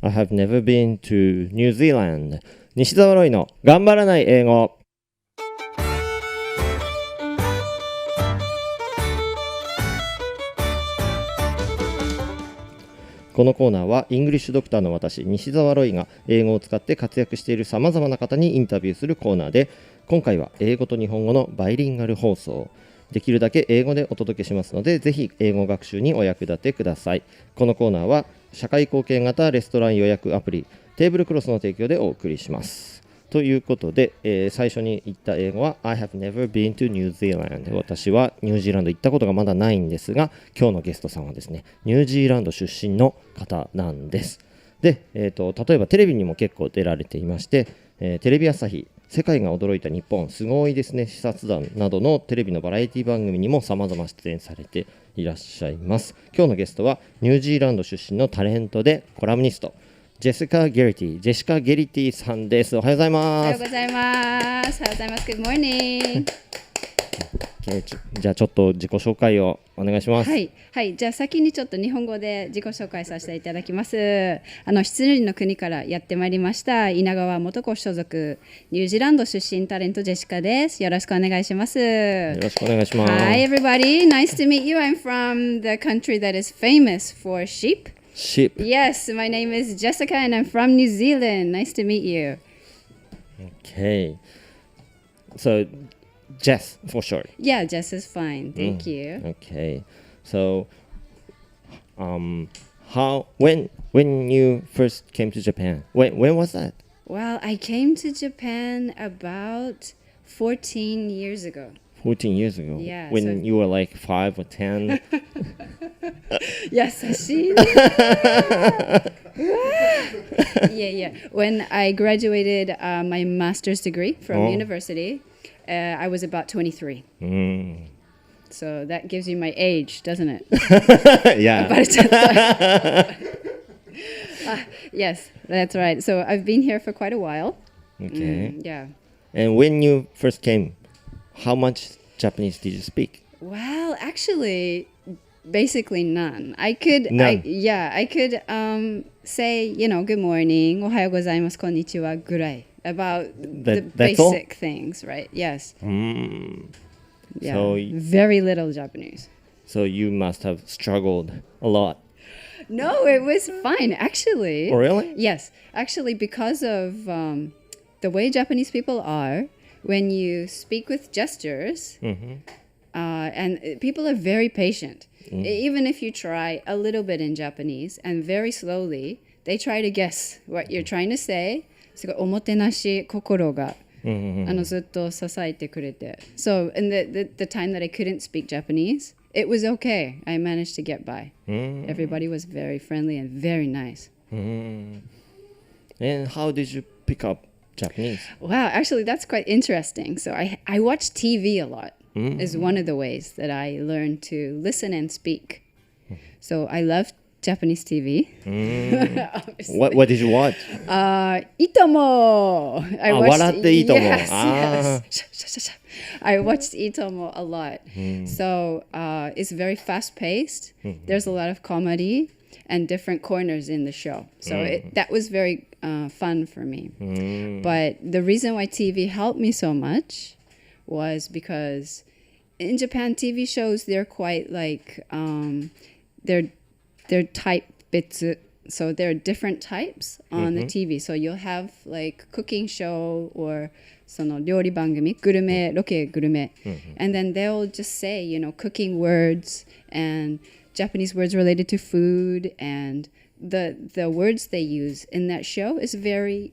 I have never been to New Zealand. 西澤ロイの頑張らない英語。このコーナーはイングリッシュドクターの私西澤ロイが英語を使って活躍しているさまざまな方にインタビューするコーナーで、今回は英語と日本語のバイリンガル放送、できるだけ英語でお届けしますので、ぜひ英語学習にお役立てください。このコーナーは社会貢献型レストラン予約アプリテーブルクロスの提供でお送りします。ということで、最初に言った英語は I have never been to New Zealand。 私はニュージーランド行ったことがまだないんですが、今日のゲストさんはですね、ニュージーランド出身の方なんです。で、例えばテレビにも結構出られていまして、テレビ朝日世界が驚いた日本すごいですね視察団などのテレビのバラエティ番組にも様々出演されていらっしゃいます。今日のゲストはニュージーランド出身のタレントでコラムニストJessica Gerrity、ジェシカ・ゲリティさんです。おはようございます。おはようございます。おはようございます。Good morning。じゃあちょっと自己紹介をお願いします。はい、はい、じゃあ先にちょっと日本語で自己紹介させていただきます。羊の国からやってまいりました稲川元子所属ニュージーランド出身タレントジェシカです。よろしくお願いします。よろしくお願いします。Hi everybody, nice to meet you. I'm from the country that is famous for sheep.Sheep. Yes, my name is Jessica and I'm from New Zealand. Nice to meet you. Okay. So, Jess for short. Yeah, Jess is fine. Thank you. Okay. So, when you first came to Japan, when was that? Well, I came to Japan about 14 years ago. 14 years ago? Yeah. When you were like 5 or 10? 優しいね。Yeah. When I graduated my master's degree from university, I was about 23. So that gives you my age, doesn't it? Yeah. バレちゃった。Yes, that's right. So I've been here for quite a while. Okay. Yeah. And when you first came, how much Japanese did you speak? Well, actually, basically none. I could say, good morning, おはようございます、こんにちはぐらい about the basic things, right? Yes. Yeah. So, very little Japanese. So you must have struggled a lot. No, it was fine, actually. Oh, really? Yes. Actually, because of the way Japanese people are, when you speak with gestures, and people are very patient. Even if you try a little bit in Japanese and very slowly, they try to guess what you're trying to say. すごいおもてなし心がずっと支えてくれて。So, in the time that I couldn't speak Japanese, it was okay. I managed to get by. Everybody was very friendly and very nice. And how did you pick up Japanese? Wow, actually, that's quite interesting. So I watch TV a lot. Is one of the ways that I learned to listen and speak. So I love Japanese TV. What did you watch? Itomo. I watched 笑っていいとも。Yes. I watched Itomo a lot. So it's very fast-paced. There's a lot of comedy and different corners in the show. So that was very fun for me. But the reason why TV helped me so much was because in Japan TV shows they're quite like they're type bits, so there are different types on the TV. So you'll have like cooking show or その料理番組グルメロケグルメ and then they'll just say cooking words and Japanese words related to food, and the words they use in that show is very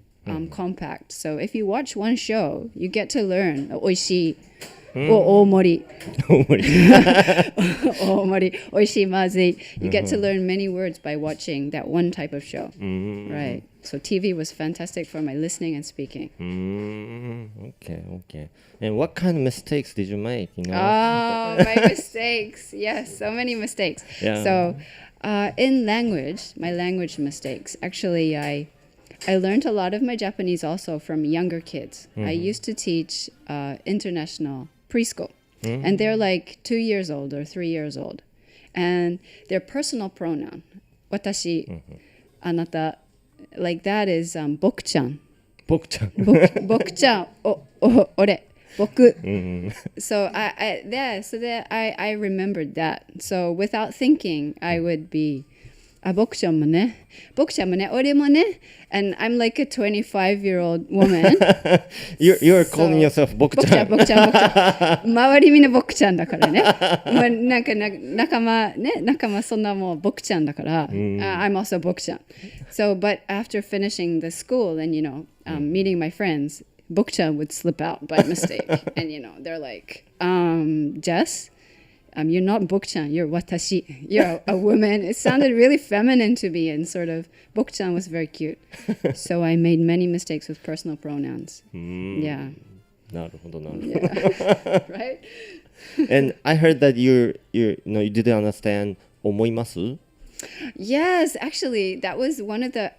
compact. So if you watch one show, you get to learn おいしい 大盛り大盛りおいしいまずい You get to learn many words by watching that one type of show. Right. So TV was fantastic for my listening and speaking. Okay. And what kind of mistakes did you make? Oh, my mistakes. Yes, so many mistakes. Yeah. So in language, my language mistakes, actually I learned a lot of my Japanese also from younger kids. I used to teach international preschool. And they're like 2 years old or 3 years old. And their personal pronoun, 私、あなた、like that is 僕ちゃん。僕ちゃん。僕ちゃん。俺。僕。So I remembered that. So without thinking, I would be 僕ちゃんもね、俺もね、and I'm like a 25-year-old woman. You're calling yourself 僕ちゃん。僕ちゃん。周りみんな僕ちゃんだからね。なんか仲間そんなもう僕ちゃんだから、I'm also 僕ちゃん。So, but after finishing the school and, meeting my friends, 僕ちゃん would slip out by mistake. And, they're like, Jess?You're not 僕ちゃん, you're 私. You're a woman. It sounded really feminine to me and sort of 僕ちゃん was very cute. So I made many mistakes with personal pronouns. Yeah. なるほど。Yeah. Right? And I heard that you didn't understand 思います? Yes, actually, that was one of the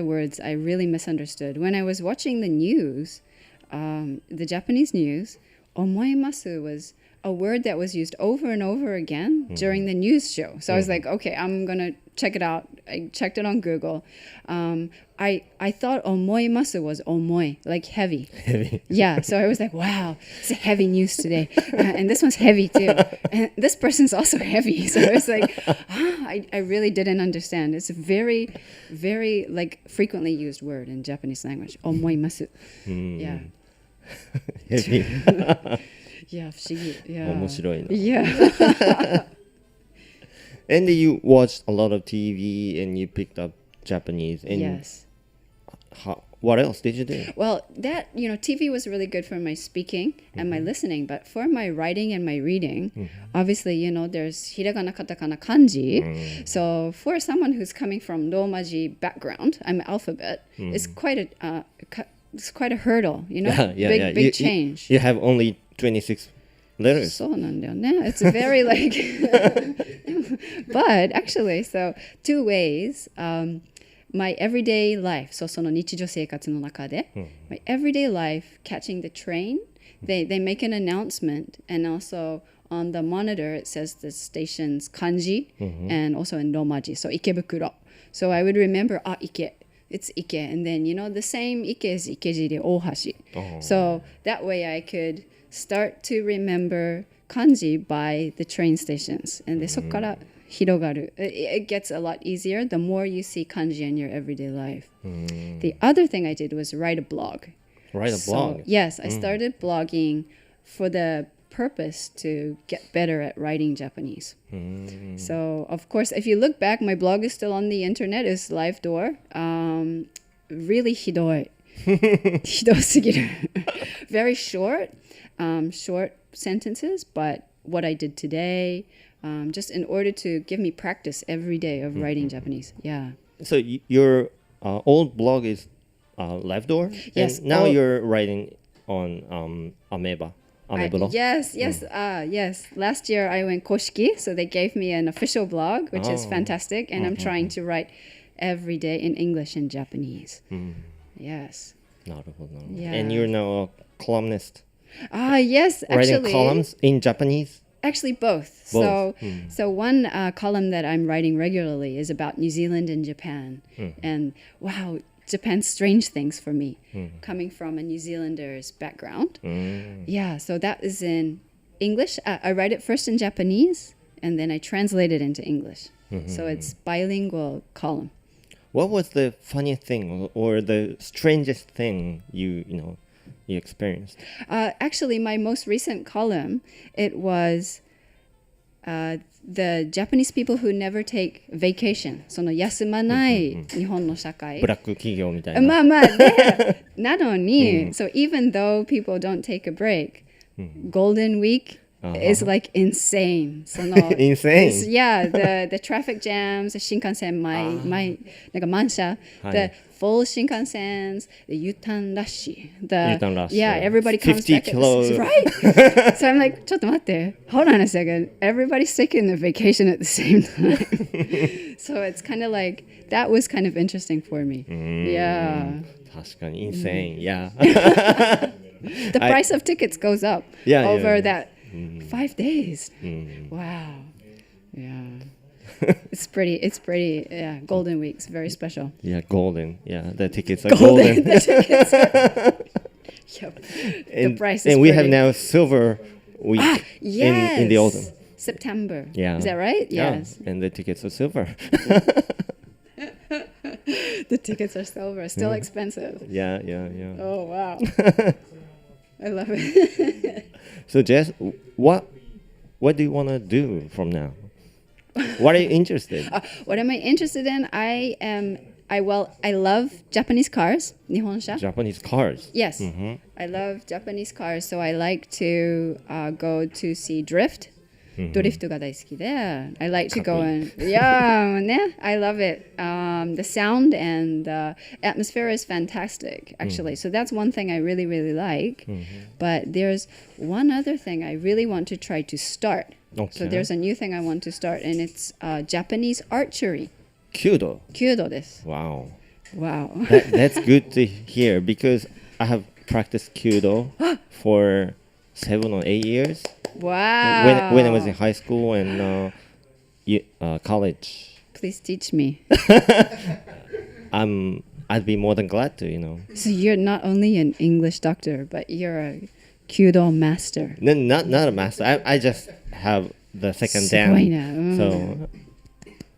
words I really misunderstood. When I was watching the news, the Japanese news, 思います was a word that was used over and over again during the news show. So I was like, okay, I'm going to check it out. I checked it on Google. I thought 思います was 重い, like heavy. Yeah, so I was like, wow, it's a heavy news today. And this one's heavy too. And this person's also heavy. So I was like, I really didn't understand. It's a very, very like frequently used word in Japanese language. 思います. Yeah. Heavy. Yeah, 不思議。Yeah. 面白いな。Yeah. And you watched a lot of TV and you picked up Japanese. And Yes. What else did you do? Well, that, TV was really good for my speaking and my listening, but for my writing and my reading, obviously, there's hiragana, katakana, kanji. So for someone who's coming from Romaji background, I'm alphabet, it's quite a hurdle, big change. You have only 26 letters. そうなんだよね. It's very like, but actually, so 2 ways. My everyday life, その日常生活の中で, my everyday life, catching the train, they make an announcement, and also on the monitor it says the station's kanji, and also in Romaji, so Ikebukuro. So I would remember, Ike. It's Ike, and then the same Ike is Ikeji de Ohashi. So that way I could start to remember kanji by the train stations, and そこから広がる. It gets a lot easier the more you see kanji in your everyday life. The other thing I did was write a blog. Write a blog? Yes, I started blogging for the purpose to get better at writing Japanese. So, of course, if you look back, my blog is still on the internet. It's Live Door. Really ひどい. ひどすぎる. Very short sentences, but what I did today, just in order to give me practice every day of writing Japanese. Yeah. So your old blog is Live Door? Yes. And now you're writing on Ameba. Yes. Last year I went Koshiki, so they gave me an official blog, which is fantastic, and I'm trying to write every day in English and Japanese. Yes. なるほど。 Yeah. And you're now a columnist? Yes, actually. Writing columns in Japanese? Actually, both. So one column that I'm writing regularly is about New Zealand and Japan. And wow, Japan's strange things for me, coming from a New Zealander's background. Yeah, so that is in English. I write it first in Japanese, and then I translate it into English. So it's bilingual column. What was the funniest thing or the strangest thing you experienced? Actually, my most recent column, it was the Japanese people who never take vacation. その休まない日本の社会。ブラック企業みたいな。まあまあで、なのに、so even though people don't take a break, Golden Week is like insane. その insane? Yeah, the traffic jams, the 新幹線なんか満車、the full 新幹線, the U-turn rush. U-turn rush. Yeah, everybody comes 50 back. kilos. Right? So I'm like, ちょっと待って. Hold on a second. Everybody's taking a vacation at the same time. So it's kind of like, that was kind of interesting for me. Yeah. 確かに insane. Yeah. The price of tickets goes up over that 5 days. Wow. Yeah. It's pretty, yeah, Golden Week's very special. Yeah, golden. Yeah, the tickets are Golden. golden. The tickets are, yep. And, the price is and we pretty. have now silver week Yes. in the autumn. September. Yeah. Is that right? Yes. Yeah, and the tickets are silver. The tickets are silver. Still expensive. Yeah. Oh, wow. I love it. So Jess, what do you want to do from now? What are you interested? What am I interested in? I love Japanese cars. 日本車? Japanese cars. Yes. I love Japanese cars, so I like to go to see drift. ドリフトが大好きで I like to go and yeah, ね I love it. The sound and the atmosphere is fantastic, actually. So that's one thing I really, really like. But there's one other thing I really want to try to start. Okay. So there's a new thing I want to start, and it's Japanese archery. Kyudo. です Wow. Wow. That's good to hear because I have practiced Kyudo for 7 or 8 years. Wow. When I was in high school and college. Please teach me. I'd be more than glad to. So you're not only an English doctor, but you're a Kyudo master. No, not a master. I just have the second すごい dan. な So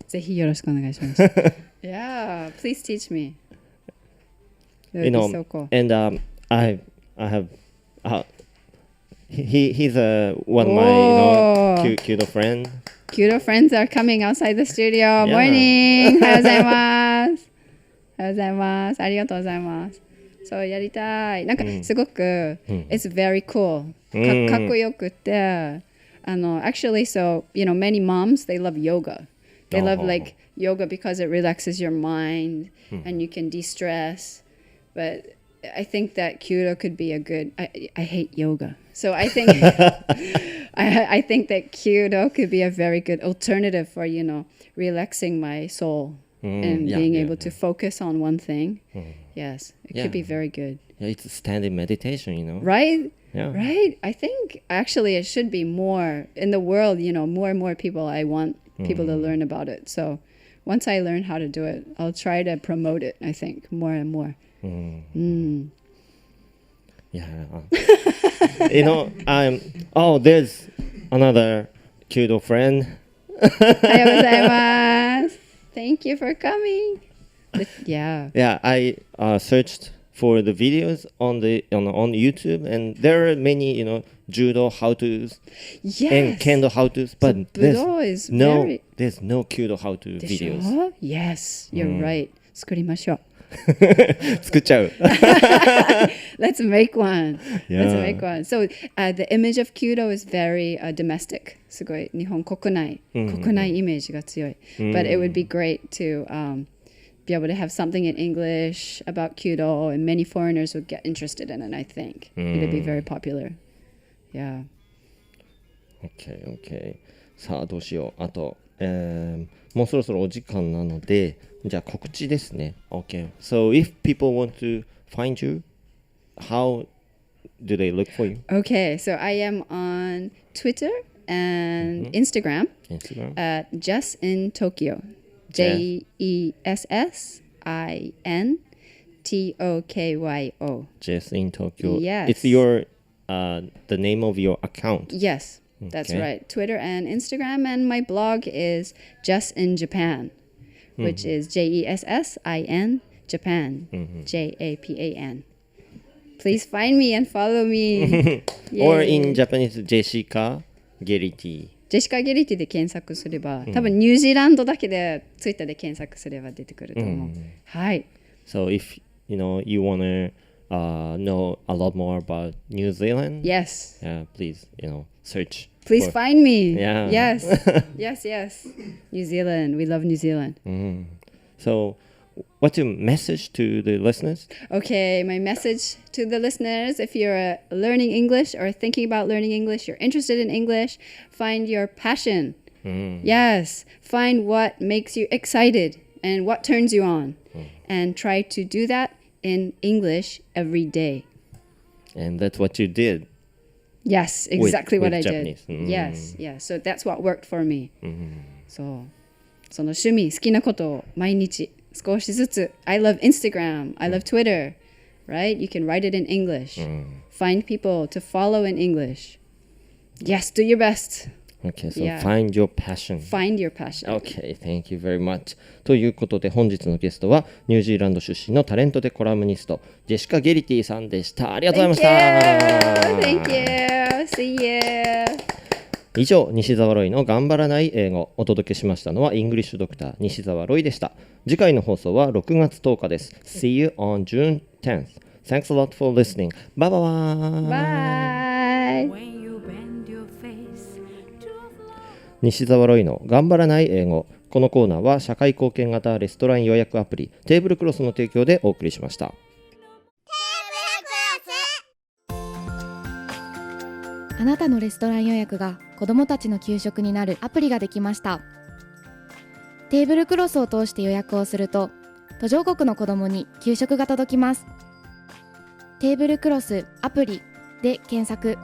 ぜひよろしくお願いします。Yeah, please teach me. That would be so cool. and I have he's one of my Kyudo friend. Kyudo friends are coming outside the studio. Yeah. Morning! おはようございます。おはようございます。ありがとうございます。そうやりたい。なんかすごく、it's very cool. かっこよくて、actually, so, many moms, they love yoga. They love like yoga because it relaxes your mind and you can de-stress. But I think that Kyudo could be a good, I hate yoga. So I think I think that Kyudo could be a very good alternative for, relaxing my soul and being able to focus on one thing. Yes, it could be very good. Yeah, it's a standing meditation, Right? Yeah. Right? I think actually it should be more in the world, more and more people. I want people to learn about it. So once I learn how to do it, I'll try to promote it, I think, more and more. Yeah. There's another Kyudo friend. おはようございます。Thank you for coming. Yeah. Yeah, I searched for the videos on YouTube, and there are many, judo how-tos and kendo how-tos, but there's no Kyudo how-to でしょ videos. Yes, you're right. 作りましょう。作っちゃう。Let's make one. Yeah. Let's make one. So the image of Kyudo is very domestic. すごい日本国内イメージが強い。But it would be great to be able to have something in English about Kyudo, and many foreigners would get interested in it, I think. It'd be very popular. Yeah. Okay. さあどうしよう。あと、もうそろそろお時間なので、じゃあ告知ですね。Okay. So if people want to find you, how do they look for you? Okay, so I am on Twitter and Instagram at Just in Tokyo. JESSINTOKYO. Just in Tokyo. Yes. It's your the name of your account. Yes, that's right. Twitter and Instagram, and my blog is Just in Japan, which is JESSIN Japan, JAPAN. Please find me and follow me. Or in Japanese, Jessica Gerrity. ジェシカ・ゲリティで検索すれば、多分ニュージーランドだけでツイッターで検索すれば出てくると思う。はい。So if you wanna know a lot more about New Zealand, Yes. Please search. Please find me. Yeah. Yes. Yes. New Zealand. We love New Zealand. So, what's your message to the listeners? Okay, my message to the listeners, if you're learning English or thinking about learning English, you're interested in English, find your passion. Yes, find what makes you excited and what turns you on. And try to do that in English every day. And that's what you did. Yes, exactly with what I Japanese. did. Yes. So that's what worked for me. So, その趣味好きなことを毎日少しずつ I love Instagram, I love Twitter, right? You can write it in English. Find people to follow in English. Yes, do your best. Okay, so find your passion. Find your passion. Okay, thank you very much. ということで本日のゲストはニュージーランド出身のタレントでコラムニストジェシカ・ゲリティさんでした。ありがとうございました。Thank you. See you. 以上、西澤ロイの頑張らない英語。お届けしましたのはイングリッシュドクター西澤ロイでした。次回の放送は6月10日です。See you on June 10th. Thanks a lot for listening. Bye bye. Bye. 西澤ロイの頑張らない英語。このコーナーは社会貢献型レストラン予約アプリテーブルクロスの提供でお送りしました。あなたのレストラン予約が子どもたちの給食になるアプリができました。テーブルクロスを通して予約をすると途上国の子どもに給食が届きます。テーブルクロスアプリで検索。